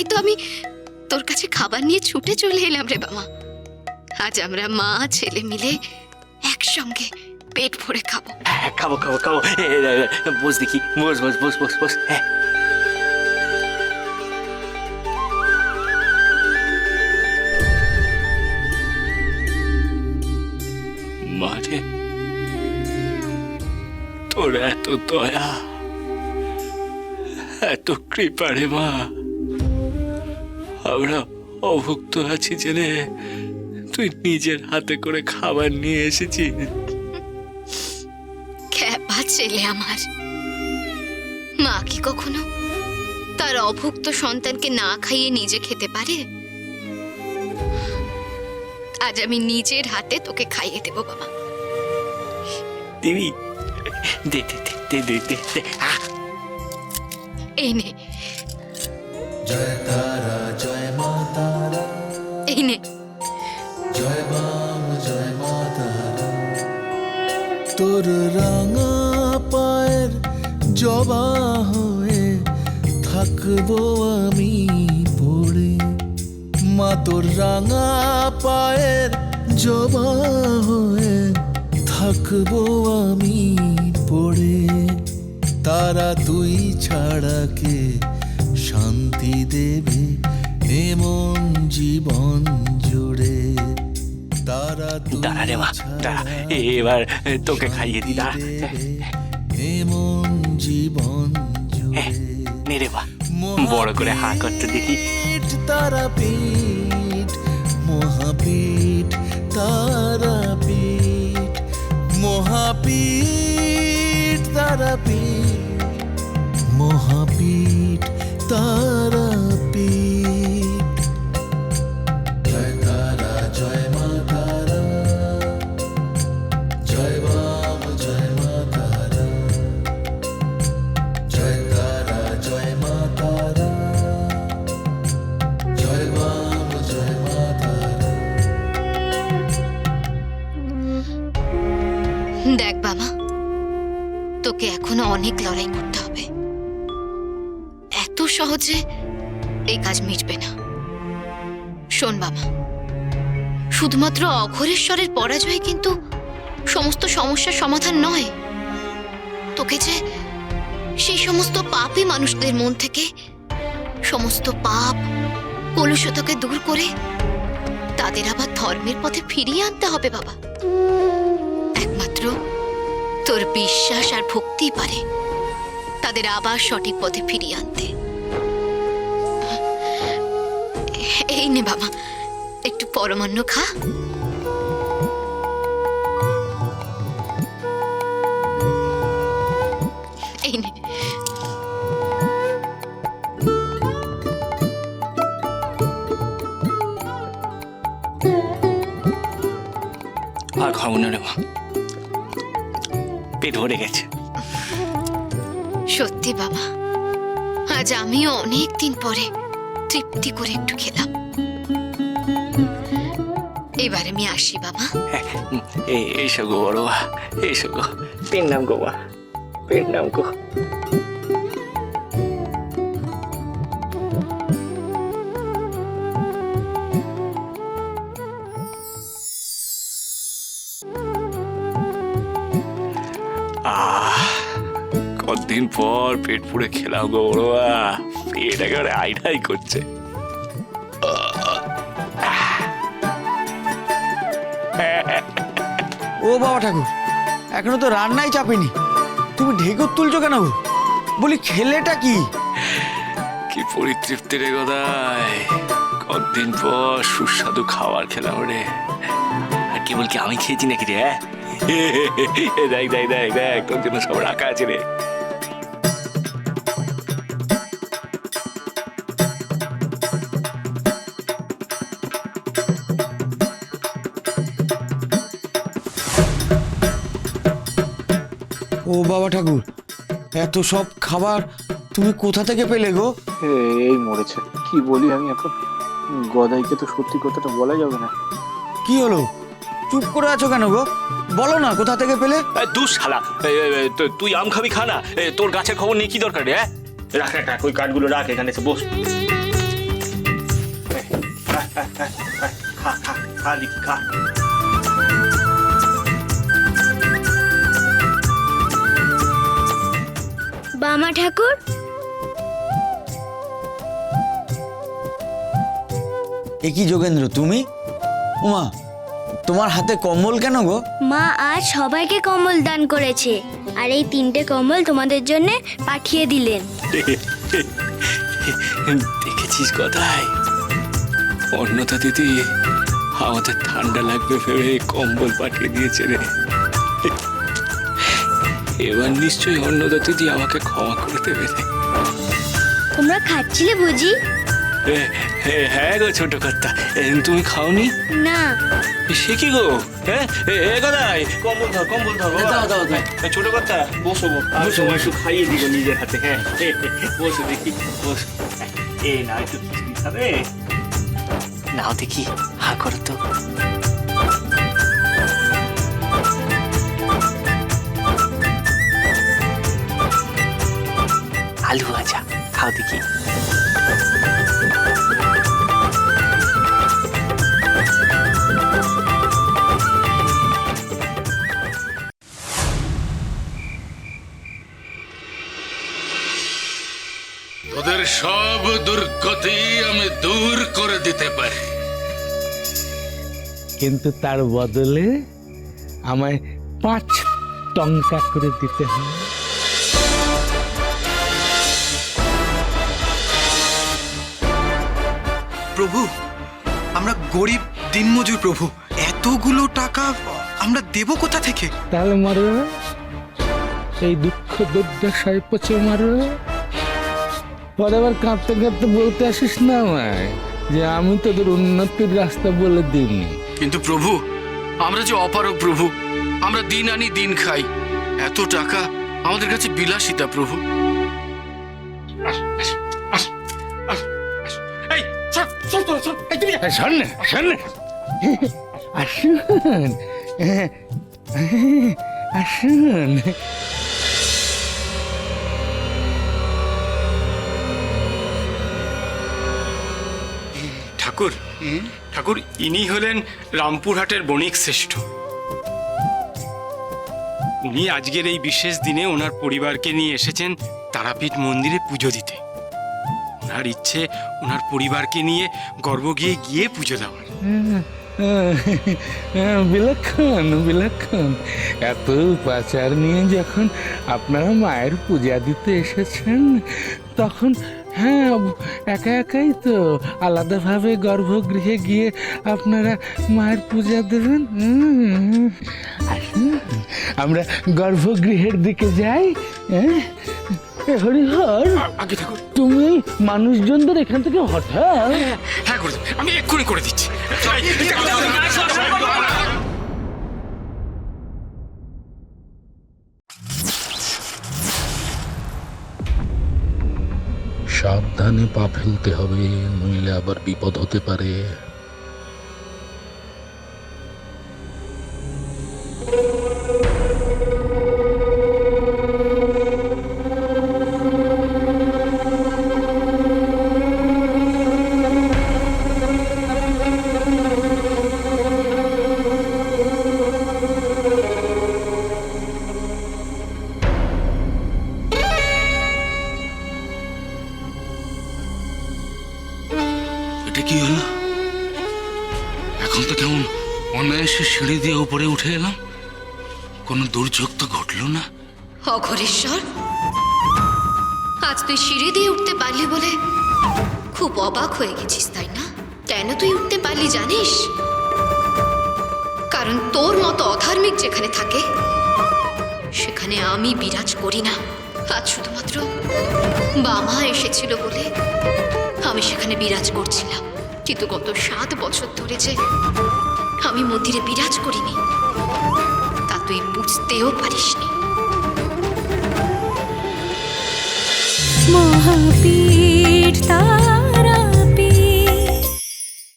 তো আমি তোর কাছে খাবার নিয়ে ছুটে চলে এলাম রে বাবা। আজ আমরা মা ছেলে মিলে একসঙ্গে পেট ভরে খাবো। খাবো খাবো খাবো। বস দেখি, বস বস বস বস বস। মারে, তোর এত দয়া, এত কৃপা রে মা। আমরা অভুক্ত আছি জেনে তুই নিজের হাতে করে খাবার নিয়ে এসেছিস। খ্যাপা ছেলে আমার। মা কি কখনো তার অভুক্ত সন্তানকে না খাইয়ে নিজে খেতে পারে? আজ আমি নিজের হাতে তোকে খাইয়ে দেবো বাবা। দিবি? দে দে দে দে দে দে। এই নে, জয় তারা জয় মা তারা, এই নে। জয় বাম জয় মা তারা। তোর রাঙা পায়ের জবা হয়ে থাকবো আমি পড়ে, মা তোর রাঙা পায়ের জবা হয়ে থাকবো আমি পড়ে। তারা তুই ছাড়া কে শান্তি দেবে এমন জীবন জুড়ে? তারা দাঁড়া রে মা, দাঁড়া, এবার তোকে খাইয়ে দি। দাঁড়া, এমন জীবন জুড়ে। নে রে মা, বড় করে হাঁ করতে দেখি। তারাপীঠ মহাপীঠ, তারাপীঠ মহাপীঠ, তারাপীঠ মহাপীঠ, তারাপীঠ। জয় তারা জয় মা তারা, জয় বাম জয় মা তারা, জয় তারা জয় মা তারা, জয় বাম জয় মা তারা। দেখ বাবা, তোকে এখনো অনেক লড়াই করতে হবে। এত সহজে এই কাজ মিটবে না। শোন বাবা, শুধুমাত্র অঘোরেশ্বরের পরাজয় কিন্তু সমস্ত সমস্যার সমাধান নয়। তোকে যে সেই সমস্ত পাপী মানুষদের মন থেকে সমস্ত পাপ কলুষতাকে দূর করে তাদের আবার ধর্মের পথে ফিরিয়ে আনতে হবে বাবা। একমাত্র তোর বিশ্বাস আর ভক্তি পারে তাদের আবার সঠিক পথে ফিরিয়ে আনতে। এই নে বাবা, একটু পরমান্ন খা। এই নে। আর খাবো না রে মা, পেট ভরে গেছে। সত্যি বাবা, আজ আমিও অনেক দিন পরে তৃপ্তি করে একটু খেলাম। এবার আমি আসি বাবা। এসো গো বড় মা, এসো গো। পেন নাম গো মা, পেন নাম গো। কতদিন পর পেট পুড়ে খেলাম গো বড় মা, পেট একেবারে আইডাই করছে। ও বাবা ঠাকুর, এখনো তো রান্নাই চাপেনি, তুমি ঢেকুর তুলছো কেন গো? বলি খেলেটা কি? কি পরিতৃপ্তি রে গদাই, কতদিন পর সুস্বাদু খাবার খেলাম রে। আর কেবল কি আমি খেয়েছি নাকি রে? দেখ দেখ দেখ দেখ, তোর জন্য সব রাখা আছে রে। ও বাবা ঠাকুর, এত সব খাবার তুমি কোথা থেকে পেলে গো? এই মরেছে, কি বলি আমি এখন? গদাইকে তো সত্যি কথাটা বলা যাবে না। কি হলো, চুপ করে আছো কেন গো? বলো না কোথা থেকে পেলে। দুস শালা, তুই আম খাবি খা না, তোর গাছের খবর নিয়ে কি দরকার রে? রাখ রাখ রাখ, ওই কাঠগুলো রাখ, এখানে এসে বস। খা খা খা লিখি খা। বামা ঠাকুর, এ কি যোগেন্দ্র, তুমি? উমা, তোমার হাতে কম্বল কেন গো? মা আজ সবাইকে কম্বল দান করেছে, আর এই 3টে কম্বল তোমাদের জন্য পাঠিয়ে দিলেন। দেখেছিস কথায় অন্নদা দিদি আমাদের ঠান্ডা লাগবে ভেবে কম্বল পাঠিয়ে দিয়েছে রে। এবার নিশ্চয়ই অন্নদা দিদি আমাকে ক্ষমা করে দেবে রে। তোমরা খাচ্ছিলে বুঝি? হ্যাঁ গো ছোট কর্তা, তুমি খাওনি? না। সে কি গো? হ্যাঁ এ কথাই কম্বল ধর, কম্বল ধর ছোট কর্তা। বসো আমি সময় একটু খাইয়ে দিব নিজের হাতে। হ্যাঁ বসো দেখি, বসো। এ না একটু খিচুড়ি খাবে? নাও দেখি, হা করো তো। আলু ভাজা খাও দেখি। ওদের সব দুর্গতি আমি দূর করে দিতে পারি, কিন্তু তার বদলে আমায় 5 টঙ্কা করে দিতে হবে। প্রভু, আমরা গরিব দিনমজুর প্রভু, এতগুলো টাকা আমরা দেব কোথা থেকে? তাহলে মারো, এই দুঃখ দুর্দশায় পচে মারো। পরে আবার কাঁদতে কাঁদতে বলতে আসিস না আমায় যে আমি তোদের উন্নতির রাস্তা বলে দিইনি। কিন্তু প্রভু, আমরা যে অপারগ প্রভু, আমরা দিন আনি দিন খাই, এত টাকা আমাদের কাছে বিলাসিতা প্রভু। শোন না, শোন না, আসুন আসুন। ঠাকুর, ঠাকুর ইনি হলেন রামপুরহাটের বণিক শ্রেষ্ঠ। উনি আজকের এই বিশেষ দিনে ওনার পরিবারকে নিয়ে এসেছেন তারাপীঠ মন্দিরে পুজো দিতে। ওনার ইচ্ছে ওনার পরিবারকে নিয়ে গর্ভগৃহে গিয়ে পুজো দেওয়ার। বিলক্ষণ বিলক্ষণ। এত উপাচার নিয়ে যখন আপনারা মায়ের পূজা দিতে এসেছেন, তখন হ্যাঁ একা একাই তো আলাদাভাবে গর্ভগৃহে গিয়ে আপনারা মায়ের পূজা দেবেন। আসুন আমরা গর্ভগৃহের দিকে যাই। হরিহর, আগে ঠাকুর, তুমি মানুষজনদের এখান থেকে হঠাৎ। হ্যাঁ করে আমি এক্ষুনি করে দিচ্ছি। সাবধানে পা ফেলতে হবে, নইলে আবার বিপদ হতে পারে। এটা কি হলো? এখন তো কেমন অনায়াসে সিঁড়ি দিয়ে উপরে উঠে এলাম। কোনো দুর্যোগ তো ঘটলো না। অঘরেশ্বর, আজ তুই সিঁড়ি দিয়ে উঠতে পারলি বলে খুব অবাক হয়ে গেছিস, তাই না? কেন তুই উঠতে পারলি জানিস? কারণ তোর মতো অধার্মিক যেখানে থাকে সেখানে আমি বিরাজ করি না। আজ শুধুমাত্র বামা এসেছিল বলে আমি সেখানে বিরাজ করছিলাম, কিন্তু গত 7 বছর ধরে যে আমি মন্দিরে বিরাজ করিনি তা তুই বুঝতেও পারিসনি। মহাপীঠ